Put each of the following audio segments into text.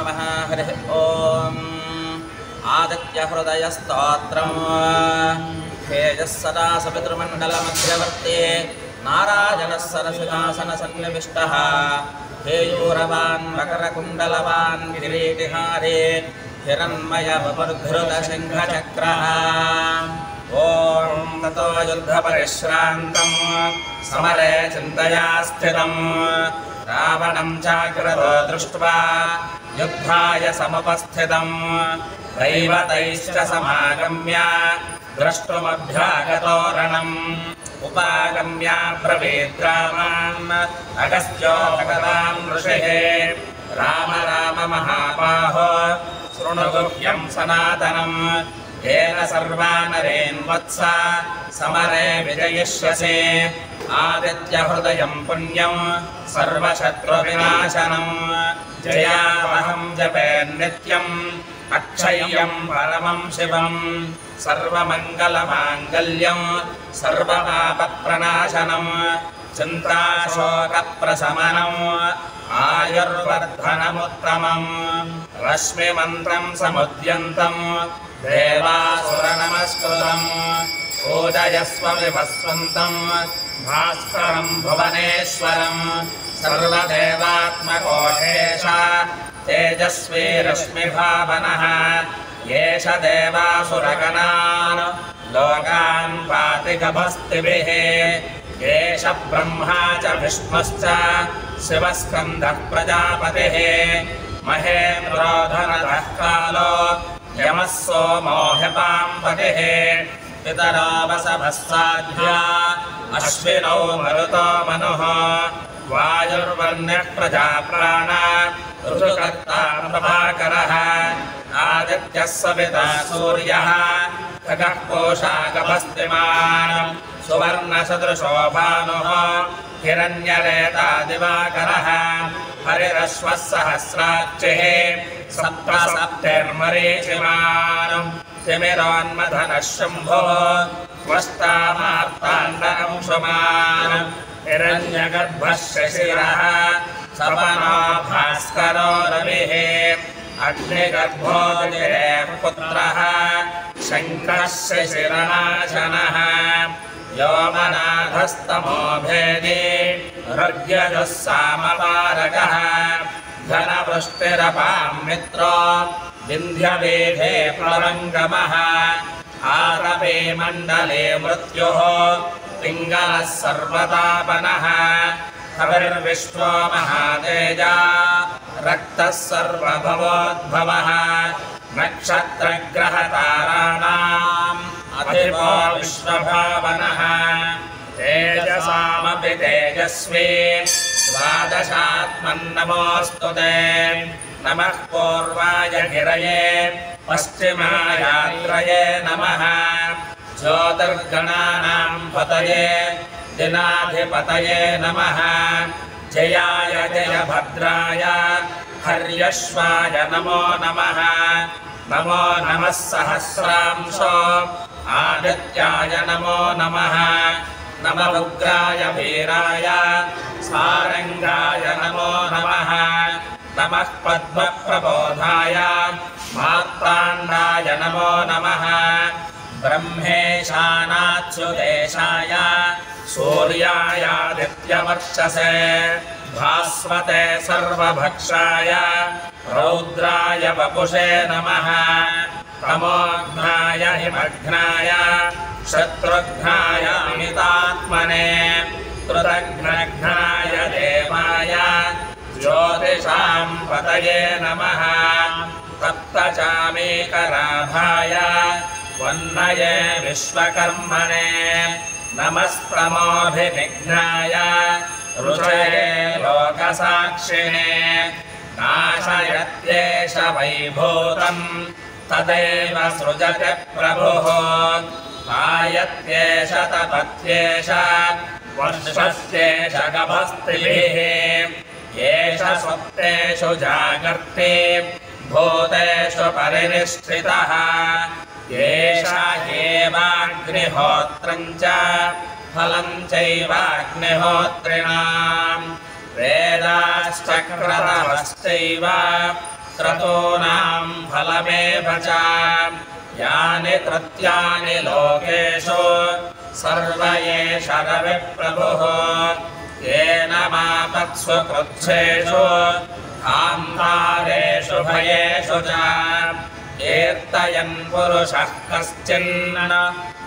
नमः। हरिः ॐ आदित्यहृदयस्तोत्रम् हेयः सदा सपितृमण्डलमध्यवर्ते नारायणः सरसिंहासनसन्निविष्टः हेयूरवान् मकरकुण्डलवान् किरीटिहारे हिरण्मयवपुर्धृतशङ्खचक्रः ॐ ततो युद्धपरिश्रान्तम् समरे चिन्तया स्थितम् रावणं चाग्रतो दृष्ट्वा युद्धाय समुपस्थितम् दैवतैश्च समागम्य द्रष्टुमभ्यागतो रणम् उपागम्य ब्रवीद्रामान् अगस्त्यो भगवान् ऋषिः राम राम महाबाहो शृणु गुह्यं सनातनम् येन सर्वानरेन् वत्स समरे विजयिष्यसि आदित्यहृदयं पुण्यं सर्वशत्रुविनाशनं जयावहं जपे नित्यम् अक्षय्यं परमं शिवं सर्वमङ्गलमाङ्गल्यं सर्वपापप्रणाशनं चिन्ताशोकप्रशमनम् आयुर्वर्धनमुत्तमम् रश्मिमन्त्रं समुद्यन्तं देवासुरनमस्कृतम् पूजयस्व विभस्वन्तं भास्करं भुवनेश्वरं सर्वदेवात्मकोशेष तेजस्वी रश्मिभावनः येष देवासुरगणान् लोकान् पाति गभस्तिभिः येष ब्रह्मा च विष्णुश्च शिवस्कन्दः प्रजापतिः महेन्द्रो धनदः कालो यमः सोमो ह्यपाम्पतिः पितरो वसवः साध्या अश्विनौ मरुतो मनुः वायुर्वर्ण्यः प्रजाप्राण ऋतुकर्ता प्रभाकरः आदित्यः सविता सूर्यः खगः पूषा गभस्तिमान् सुवर्णसदृशो भानुः हिरण्यरेता दिवाकरः हरिरश्वः सहस्रार्चिः सप्तसप्तिर्मरीचिमान् तिमिरोन्मथनः शम्भुः त्वष्टामार्ताण्डकंशुमान् हिरण्यगर्भः शशिरः सपनो भास्करो रविः अग्निगर्भो दिरेः पुत्रः शङ्कः शिशिरनाशनः योमनाथस्तमो भेदी ऋग्यजः सामपारकः घनवृष्टिरपां मित्रो विन्ध्यवेधे प्लवङ्गमः आरवे मण्डले मृत्युः पिङ्गलः सर्वतापनः कविर्विश्वो महातेजा रक्तः सर्वभवोद्भवः नक्षत्रग्रहताराणाम् अधिपो विश्वभावनः तेजसामपि तेजस्वी द्वादशात्मन्नमोऽस्तु ते नमः पूर्वाय गिरये पश्चिमायात्रये नमः ज्योतिर्गणानां पतये दिनाधिपतये नमः जयाय जयभद्राय हर्यश्वाय नमो नमः नमो नमः सहस्रांशो आदित्याय नमो नमः नमः उग्राय वीराय सारङ्गाय नमो नमः नमः पद्मप्रबोधाय मार्ताण्डाय नमो नमः ब्रह्मेशानाच्युतेशाय सूर्यायादित्यवर्चसे भास्वते सर्वभक्षाय रौद्राय वपुषे नमः तमोघ्नाय हिमघ्नाय शत्रुघ्नाय अमितात्मने कृतघ्नघ्नाय देवाय ज्योतिषां पतये नमः तप्तचामीकराभाय वह्नये विश्वकर्मणे नमस्प्रमोभिनिघ्नाय ऋषये लोकसाक्षिणे नाशयत्येष वैभूतम् तदेव सृजति प्रभुः पायत्येष तपत्येष वर्षस्येष गभस्तिभिः एष सुप्तेषु जागर्ति भूतेषु परिनिष्ठितः एष एवाग्निहोत्रं च फलं चैवाग्निहोत्रिणाम् वेदाश्चक्रतवश्चैव क्रतूनां फलमेव च यानि कृत्यानि लोकेषु सर्व एष रविप्रभुः येन मापत्सु कृच्छेषु आन्तारेषु भयेषु च कीर्तयन् पुरुषः कश्चिन्न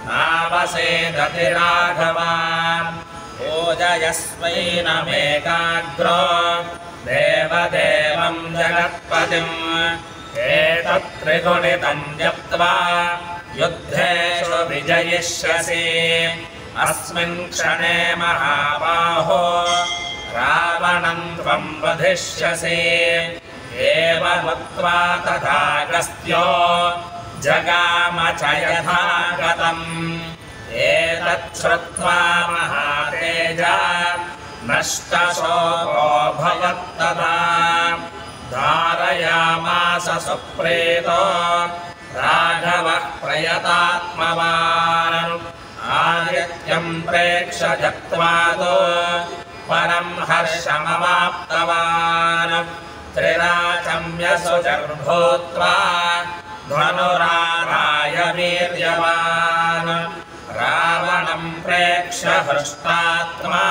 नावसेदति राघव पूजयस्वैनमेकाग्रो देवदेवं जगत्पतिम् एतत्त्रिगुणितं जप्त्वा युद्धेषु विजयिष्यसि अस्मिन् क्षणे महाबाहो रावणं त्वं वधिष्यसि एवमुक्त्वा तथागस्त्यो जगाम च यथा गतम् एतच्छ्रुत्वा महातेजा नष्टशोको भवत्तदा धारयामास सुप्रीतो राघवः प्रयतात्मवान् आदित्यं प्रेक्ष्य जक्त्वादो परं हर्षमवाप्तवान् त्रिराचम्यसुजर्भूत्वा धनुराराय वीर्यवान् रावणं प्रेक्ष्य हृष्टात्मा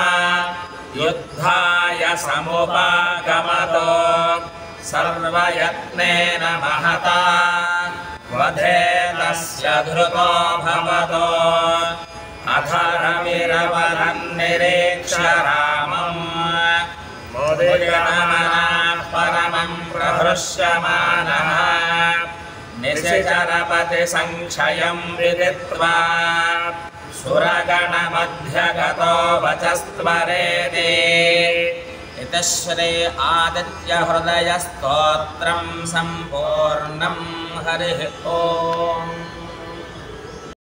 युद्धाय समुपागमतो सर्वयत्नेन महता वधे तस्य धृतो भवतो अधरविरवरं निरीक्ष्य रामम् मुदितमनः परमं प्रहृष्यमानः निशिचरपति संक्षयं विदित्वा सुरगणमध्यगतो वचस्त्वरेति इति श्री आदित्यहृदयस्तोत्रं सम्पूर्णं हरिः ओम्।